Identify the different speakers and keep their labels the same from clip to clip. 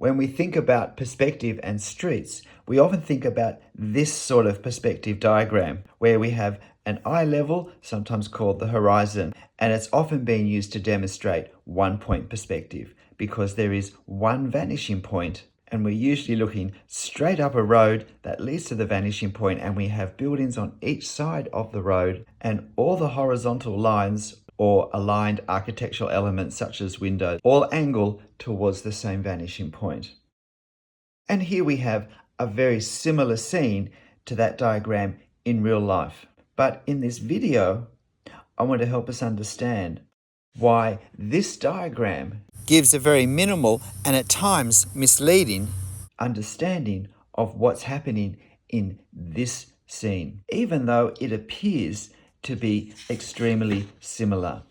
Speaker 1: When we think about perspective and streets, we often think about this sort of perspective diagram, where we have an eye level, sometimes called the horizon, and it's often being used to demonstrate one-point perspective because there is one vanishing point, and we're usually looking straight up a road that leads to the vanishing point, and we have buildings on each side of the road, and all the horizontal lines or aligned architectural elements such as windows all angle towards the same vanishing point. And here we have a very similar scene to that diagram in real life. But in this video, I want to help us understand why this diagram gives a very minimal and at times misleading understanding of what's happening in this scene, even though it appears to be extremely similar.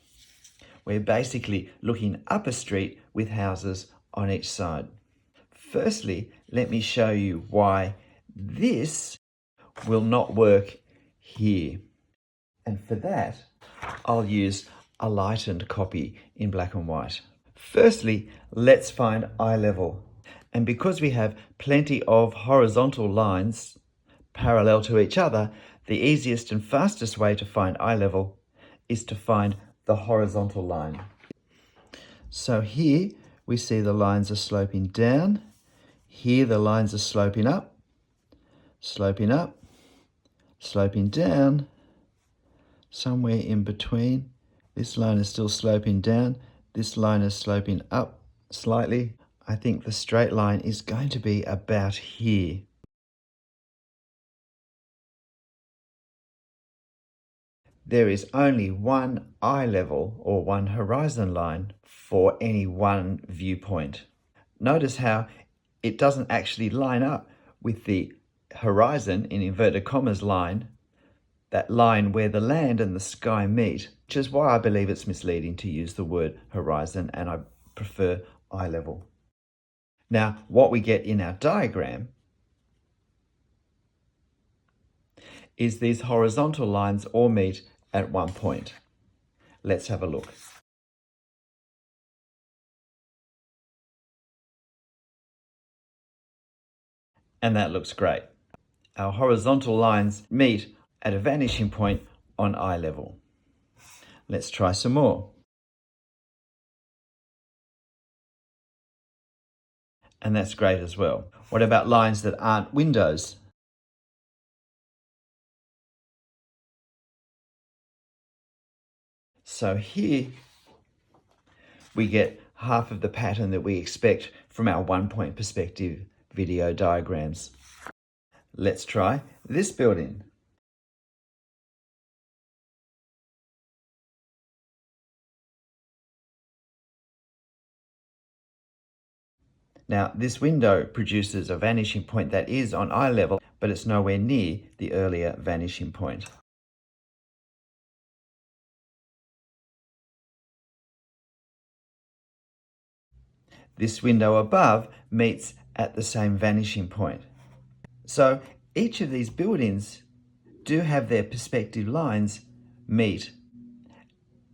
Speaker 1: We're basically looking up a street with houses on each side. Firstly, let me show you why this will not work here. And for that, I'll use a lightened copy in black and white. Firstly, let's find eye level. And because we have plenty of horizontal lines parallel to each other, the easiest and fastest way to find eye level is to find the horizontal line. So here we see the lines are sloping down. Here the lines are sloping up, sloping down. Somewhere in between, this line is still sloping down. This line is sloping up slightly. I think the straight line is going to be about here. There is only one eye level or one horizon line for any one viewpoint. Notice how it doesn't actually line up with the horizon in inverted commas line, that line where the land and the sky meet, which is why I believe it's misleading to use the word horizon and I prefer eye level. Now, what we get in our diagram is these horizontal lines all meet at one point. Let's have a look. And that looks great. Our horizontal lines meet at a vanishing point on eye level. Let's try some more. And that's great as well. What about lines that aren't windows? So here we get half of the pattern that we expect from our one-point perspective video diagrams. Let's try this building. Now, this window produces a vanishing point that is on eye level, but it's nowhere near the earlier vanishing point. This window above meets at the same vanishing point. So each of these buildings do have their perspective lines meet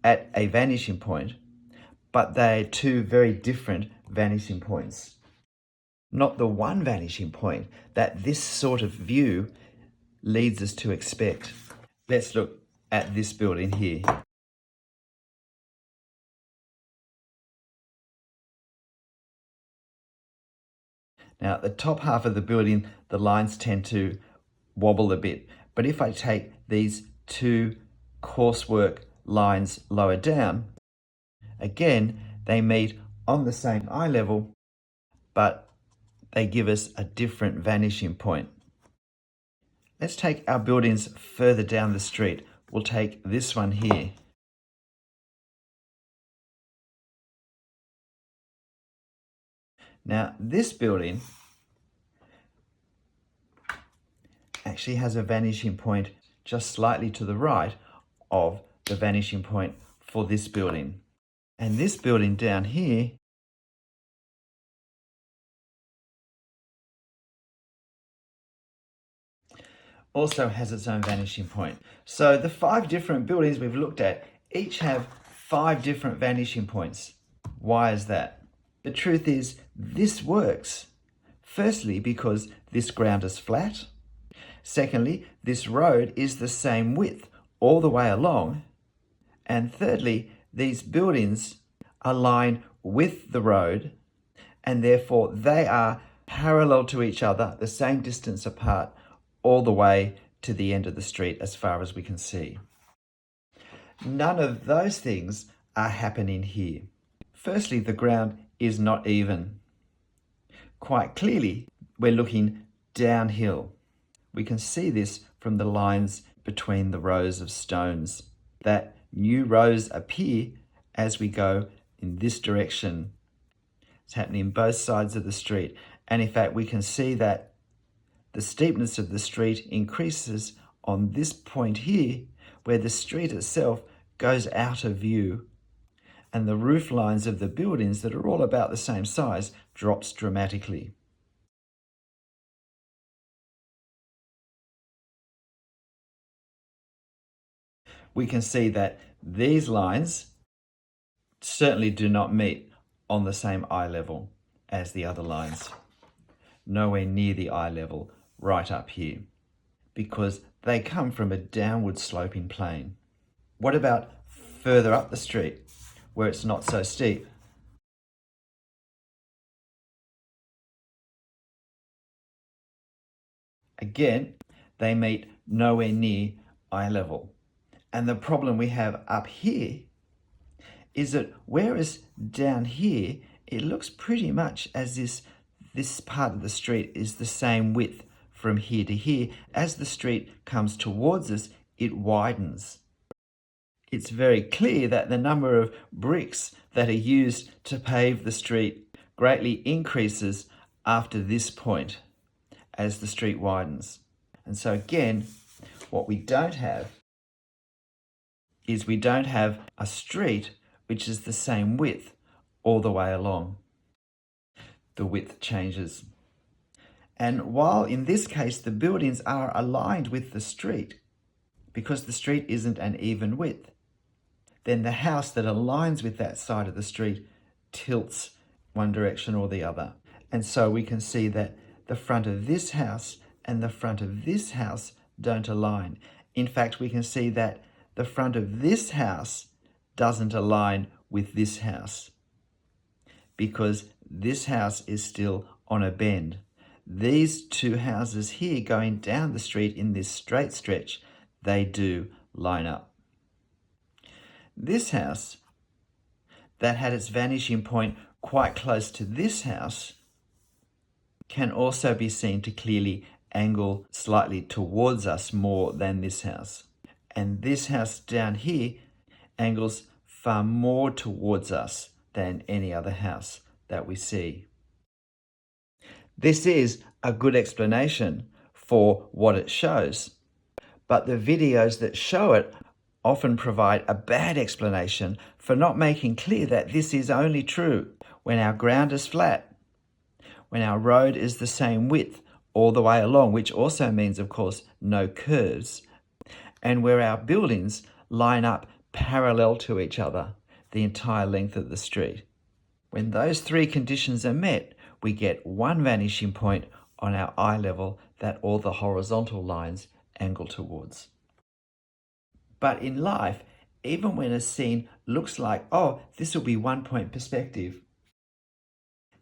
Speaker 1: at a vanishing point, but they're two very different vanishing points. Not the one vanishing point that this sort of view leads us to expect. Let's look at this building here. Now, at the top half of the building, the lines tend to wobble a bit. But if I take these two coursework lines lower down, again, they meet on the same eye level, but they give us a different vanishing point. Let's take our buildings further down the street. We'll take this one here. Now, this building actually has a vanishing point just slightly to the right of the vanishing point for this building. And this building down here also has its own vanishing point. So the 5 different buildings we've looked at each have 5 different vanishing points. Why is that? The truth is, this works. Firstly, because this ground is flat. Secondly, this road is the same width all the way along. And thirdly, these buildings align with the road, and therefore they are parallel to each other, the same distance apart, all the way to the end of the street as far as we can see. None of those things are happening here. Firstly, the ground is not even. Quite clearly, we're looking downhill. We can see this from the lines between the rows of stones, that new rows appear as we go in this direction. It's happening on both sides of the street. And in fact, we can see that the steepness of the street increases on this point here, where the street itself goes out of view, and the roof lines of the buildings that are all about the same size drops dramatically. We can see that these lines certainly do not meet on the same eye level as the other lines. Nowhere near the eye level right up here, because they come from a downward sloping plane. What about further up the street, where it's not so steep? Again, they meet nowhere near eye level. And the problem we have up here is that whereas down here, it looks pretty much as if this part of the street is the same width from here to here. As the street comes towards us, it widens. It's very clear that the number of bricks that are used to pave the street greatly increases after this point as the street widens. And so again, what we don't have is we don't have a street which is the same width all the way along. The width changes. And while in this case the buildings are aligned with the street, because the street isn't an even width, then the house that aligns with that side of the street tilts one direction or the other. And so we can see that the front of this house and the front of this house don't align. In fact, we can see that the front of this house doesn't align with this house, because this house is still on a bend. These two houses here going down the street in this straight stretch, they do line up. This house that had its vanishing point quite close to this house can also be seen to clearly angle slightly towards us more than this house. And this house down here angles far more towards us than any other house that we see. This is a good explanation for what it shows, but the videos that show it often provide a bad explanation for not making clear that this is only true when our ground is flat, when our road is the same width all the way along, which also means, of course, no curves, and where our buildings line up parallel to each other the entire length of the street. When those three conditions are met, we get one vanishing point on our eye level that all the horizontal lines angle towards. But in life, even when a scene looks like, oh, this will be 1 point perspective,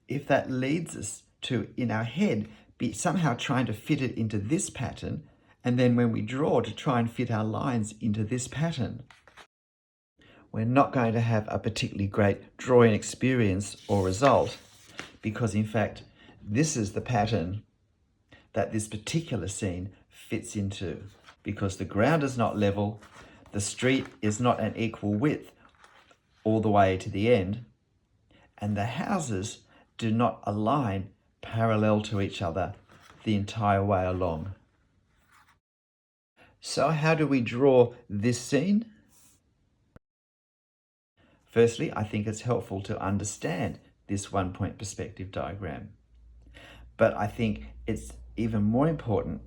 Speaker 1: if that leads us to, in our head, be somehow trying to fit it into this pattern, and then when we draw to try and fit our lines into this pattern, we're not going to have a particularly great drawing experience or result, because in fact, this is the pattern that this particular scene fits into, because the ground is not level, the street is not an equal width all the way to the end, and the houses do not align parallel to each other the entire way along. So how do we draw this scene? Firstly, I think it's helpful to understand this 1 point perspective diagram. But I think it's even more important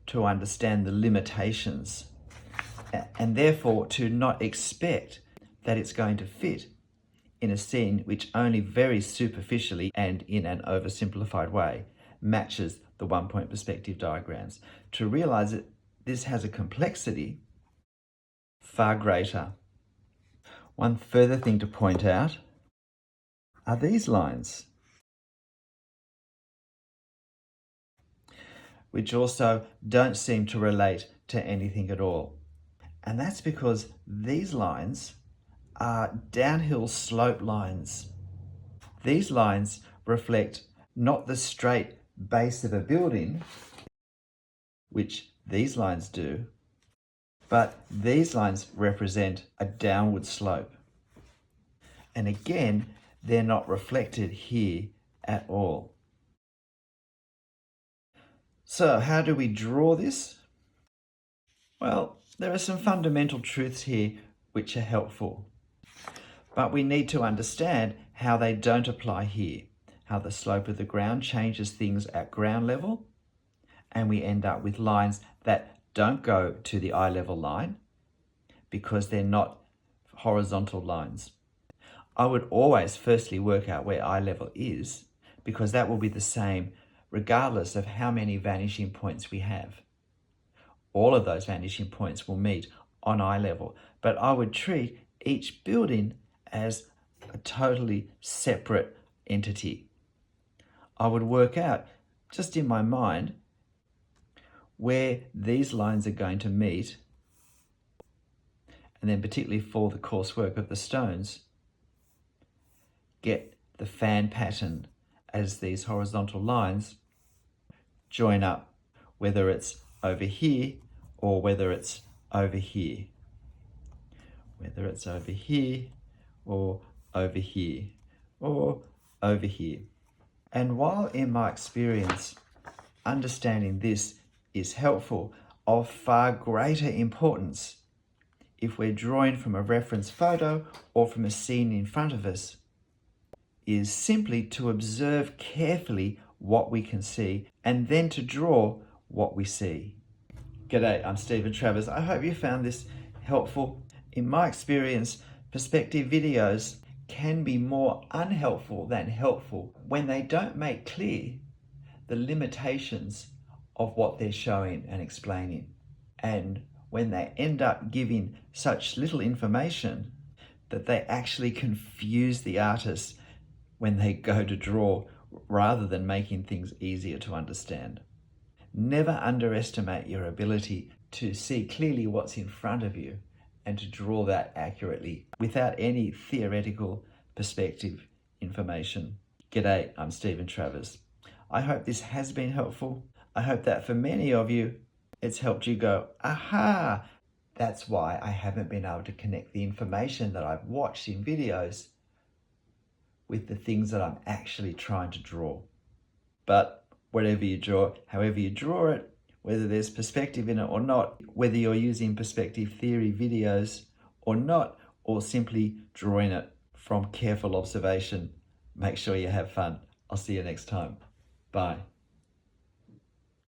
Speaker 1: to understand the limitations, and therefore to not expect that it's going to fit in a scene which only very superficially and in an oversimplified way matches the one-point perspective diagrams. To realize that this has a complexity far greater. One further thing to point out are these lines, which also don't seem to relate to anything at all. And that's because these lines are downhill slope lines. These lines reflect not the straight base of a building, which these lines do, but these lines represent a downward slope. And again, they're not reflected here at all. So how do we draw this? Well, there are some fundamental truths here which are helpful, but we need to understand how they don't apply here, how the slope of the ground changes things at ground level, and we end up with lines that don't go to the eye level line because they're not horizontal lines. I would always firstly work out where eye level is, because that will be the same regardless of how many vanishing points we have. All of those vanishing points will meet on eye level, but I would treat each building as a totally separate entity. I would work out, just in my mind, where these lines are going to meet, and then particularly for the coursework of the stones, get the fan pattern as these horizontal lines join up, whether it's over here or whether it's over here. Whether it's over here or over here or over here. And while in my experience, understanding this is helpful, of far greater importance if we're drawing from a reference photo or from a scene in front of us, is simply to observe carefully what we can see and then to draw what we see. G'day, I'm Stephen Travers. I hope you found this helpful. In my experience, perspective videos can be more unhelpful than helpful when they don't make clear the limitations of what they're showing and explaining, and when they end up giving such little information that they actually confuse the artist when they go to draw, rather than making things easier to understand. Never underestimate your ability to see clearly what's in front of you and to draw that accurately without any theoretical perspective information. G'day, I'm Stephen Travers. I hope this has been helpful. I hope that for many of you, it's helped you go, aha, that's why I haven't been able to connect the information that I've watched in videos with the things that I'm actually trying to draw. But whatever you draw, however you draw it, whether there's perspective in it or not, whether you're using perspective theory videos or not, or simply drawing it from careful observation, make sure you have fun. I'll see you next time. Bye.